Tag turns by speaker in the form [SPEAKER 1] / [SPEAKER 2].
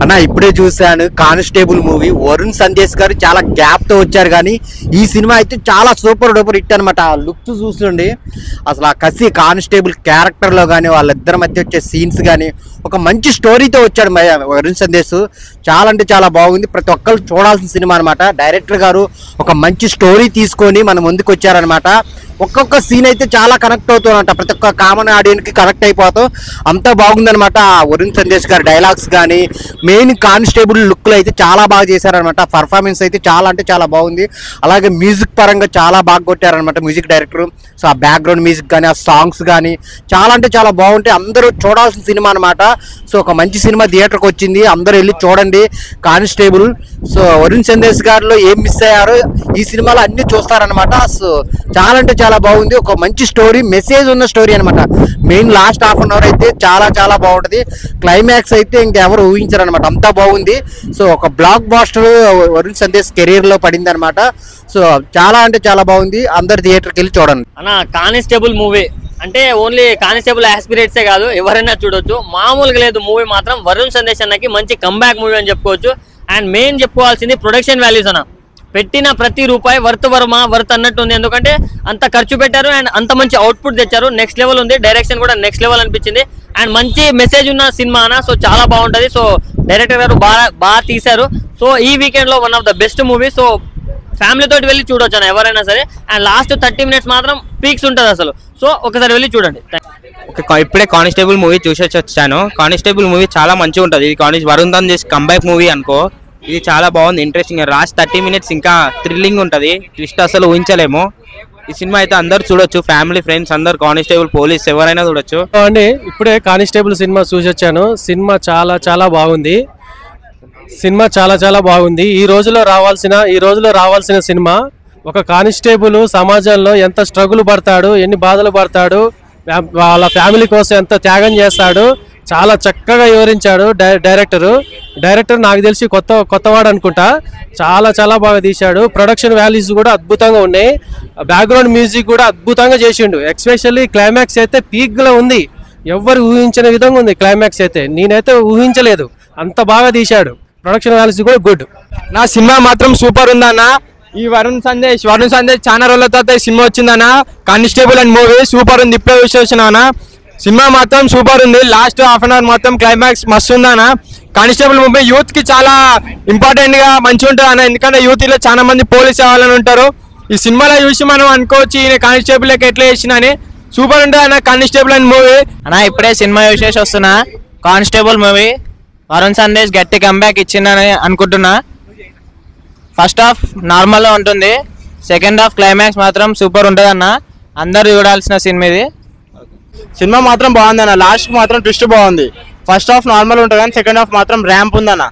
[SPEAKER 1] అన్న ఇప్పుడే చూశాను కానిస్టేబుల్ మూవీ. వరుణ్ సందేశ్ గారు చాలా గ్యాప్ తో వచ్చారు, కానీ ఈ సినిమా అయితే చాలా సూపర్ డూపర్ హిట్ అనమాట. ఆ లుక్స్ చూస్తుండే అసలు ఆ కసి కానిస్టేబుల్ క్యారెక్టర్ లో కానీ వాళ్ళిద్దరి మధ్య వచ్చే సీన్స్ కానీ ఒక మంచి స్టోరీతో వచ్చాడు వరుణ్ సందేశ్. చాలా అంటే చాలా బాగుంది, ప్రతి ఒక్కరు చూడాల్సిన సినిమా అనమాట. డైరెక్టర్ గారు ఒక మంచి స్టోరీ తీసుకొని మన ముందుకు వచ్చారనమాట. ఒక్కొక్క సీన్ అయితే చాలా కనెక్ట్ అవుతుందంట, ప్రతి ఒక్క కామన్ ఆడియన్స్ కి కనెక్ట్ అయిపోతాం. అంతా బాగుందనమాట. వరుణ్ సందేశ్ గారి డైలాగ్స్ కానీ మెయిన్ కానిస్టేబుల్ లుక్లు అయితే చాలా బాగా చేశారనమాట. పర్ఫార్మెన్స్ అయితే చాలా అంటే చాలా బాగుంది. అలాగే మ్యూజిక్ పరంగా చాలా బాగా కొట్టారనమాట మ్యూజిక్ డైరెక్టర్. సో ఆ బ్యాక్గ్రౌండ్ మ్యూజిక్ కానీ ఆ సాంగ్స్ కానీ చాలా అంటే చాలా బాగుంటాయి. అందరూ చూడాల్సిన సినిమా అనమాట. సో ఒక మంచి సినిమా థియేటర్కి వచ్చింది, అందరూ వెళ్ళి చూడండి కానిస్టేబుల్. సో వరుణ్ సందేశ్ గారిలో ఏం మిస్ అయ్యారో ఈ సినిమాలో అన్ని చూస్తారనమాట. సో చాలా అంటే చాలా బాగుంది, ఒక మంచి స్టోరీ, మెసేజ్ ఉన్న స్టోరీ అనమాట. Main last half an hour అయితే చాలా చాలా బాగుంటుంది. క్లైమాక్స్ అయితే ఇంకెవరు ఊహించారు అనమాట, అంతా బాగుంది. సో ఒక blockbuster Varun Sandesh career లో పడింది అనమాట. సో చాలా అంటే చాలా బాగుంది, అందరు థియేటర్కి వెళ్ళి చూడండి
[SPEAKER 2] అన్న. కానిస్టేబుల్ మూవీ అంటే ఓన్లీ కానిస్టేబుల్ ఆస్పిరేట్సే కాదు, ఎవరైనా చూడొచ్చు. మామూలుగా లేదు మూవీ మాత్రం. వరుణ్ సందేశ్ అన్నకి మంచి కంబ్యాక్ మూవీ అని చెప్పుకోవచ్చు. అండ్ మెయిన్ చెప్పుకోవాల్సింది ప్రొడక్షన్ వాల్యూస్ అన్న. పెట్టిన ప్రతి రూపాయి వర్త్ అన్నట్టు ఉంది, ఎందుకంటే అంత ఖర్చు పెట్టారు అండ్ అంత మంచి అవుట్పుట్ తెచ్చారు. నెక్స్ట్ లెవెల్ ఉంది, డైరెక్షన్ కూడా నెక్స్ట్ లెవెల్ అనిపించింది. అండ్ మంచి మెసేజ్ ఉన్న సినిమా అన్న. సో చాలా బాగుంటుంది. సో డైరెక్టర్ గారు బాగా తీశారు. సో ఈ వీకెండ్ లో one of the best movie. So family తోటి వెళ్ళి చూడొచ్చు అన్న ఎవరైనా సరే. అండ్ లాస్ట్ 30 minutes మాత్రం పీక్స్ ఉంటుంది అసలు. సో ఒకసారి వెళ్ళి చూడండి.
[SPEAKER 3] ఇప్పుడే కానిస్టేబుల్ మూవీ చూసి వచ్చాను. కానిస్టేబుల్ మూవీ చాలా మంచిగా ఉంటుంది. ఇది వరుణ్ సందేశ్ కంబ్యాక్ మూవీ అనుకో. ఇది చాలా బాగుంది, ఇంట్రెస్టింగ్. లాస్ట్ 30 minutes ఇంకా థ్రిల్లింగ్ ఉంటుంది, ట్విస్ట్ అసలు ఊహించలేము. ఈ సినిమా అయితే అందరు చూడొచ్చు, ఫ్యామిలీ ఫ్రెండ్స్ అందరు, కానిస్టేబుల్ పోలీస్ ఎవరైనా చూడొచ్చు
[SPEAKER 4] అండి. ఇప్పుడే కానిస్టేబుల్ సినిమా చూసి వచ్చాను. సినిమా చాలా చాలా బాగుంది. ఈ రోజులో రావాల్సిన సినిమా. ఒక కానిస్టేబుల్ సమాజంలో ఎంత స్ట్రగుల్ పడతాడు, ఎన్ని బాధలు పడతాడు, వాళ్ళ ఫ్యామిలీ కోసం ఎంత త్యాగం చేస్తాడు, చాలా చక్కగా వివరించాడు డైరెక్టర్. నాకు తెలిసి కొత్తవాడు అనుకుంటా. చాలా చాలా బాగా తీశాడు. ప్రొడక్షన్ వాల్యూస్ కూడా అద్భుతంగా ఉన్నాయి. బ్యాక్గ్రౌండ్ మ్యూజిక్ కూడా అద్భుతంగా చేసిండు. ఎస్పెషల్లీ క్లైమాక్స్ అయితే పీక్ లో ఉంది, ఎవరు ఊహించిన విధంగా ఉంది క్లైమాక్స్ అయితే. నేనైతే ఊహించలేదు, అంత బాగా తీశాడు. ప్రొడక్షన్ వాల్యూస్ కూడా గుడ్.
[SPEAKER 3] నా సినిమా మాత్రం సూపర్ ఉందన్న. ఈ వరుణ్ సందేశ్ చాలా రోజుల తర్వాత సినిమా వచ్చిందన్న. కానిస్టేబుల్ అండ్ మూవీ సూపర్ ఉంది. ఇప్పుడే చూసిన సినిమా మాత్రం సూపర్ ఉంది. లాస్ట్ హాఫ్ అన్ అవర్ మొత్తం క్లైమాక్స్ మస్తు ఉందన్న. కానిస్టేబుల్ మూవీ యూత్ కి చాలా ఇంపార్టెంట్ గా మంచిగా ఉంటుంది అన్న, ఎందుకంటే యూత్ లో చాలా మంది పోలీస్ అవ్వాలని ఉంటారు. ఈ సినిమాలో చూసి మనం అనుకోవచ్చు ఈయన కానిస్టేబుల్ ఎట్లా చేసిన అని. సూపర్ ఉంటుంది అన్న కానిస్టేబుల్ అండ్ మూవీ
[SPEAKER 5] అన్న. ఇప్పుడే సినిమా చూసేసి వస్తున్నా. కానిస్టేబుల్ మూవీ వరుణ్ సందేశ్ గట్టి కంబ్యాక్ ఇచ్చిందని అనుకుంటున్నా. ఫస్ట్ హాఫ్ నార్మల్ గా ఉంటుంది, సెకండ్ హాఫ్ క్లైమాక్స్ మాత్రం సూపర్ ఉంటుంది అన్న. అందరు చూడాల్సిన సినిమా ఇది.
[SPEAKER 3] సినిమా మాత్రం బాగుంది అన్న. లాస్ట్ మాత్రం ట్విస్ట్ బాగుంది. ఫస్ట్ హాఫ్ నార్మల్ ఉంటుంది కానీ సెకండ్ హాఫ్ మాత్రం ర్యాంప్ ఉందన్న.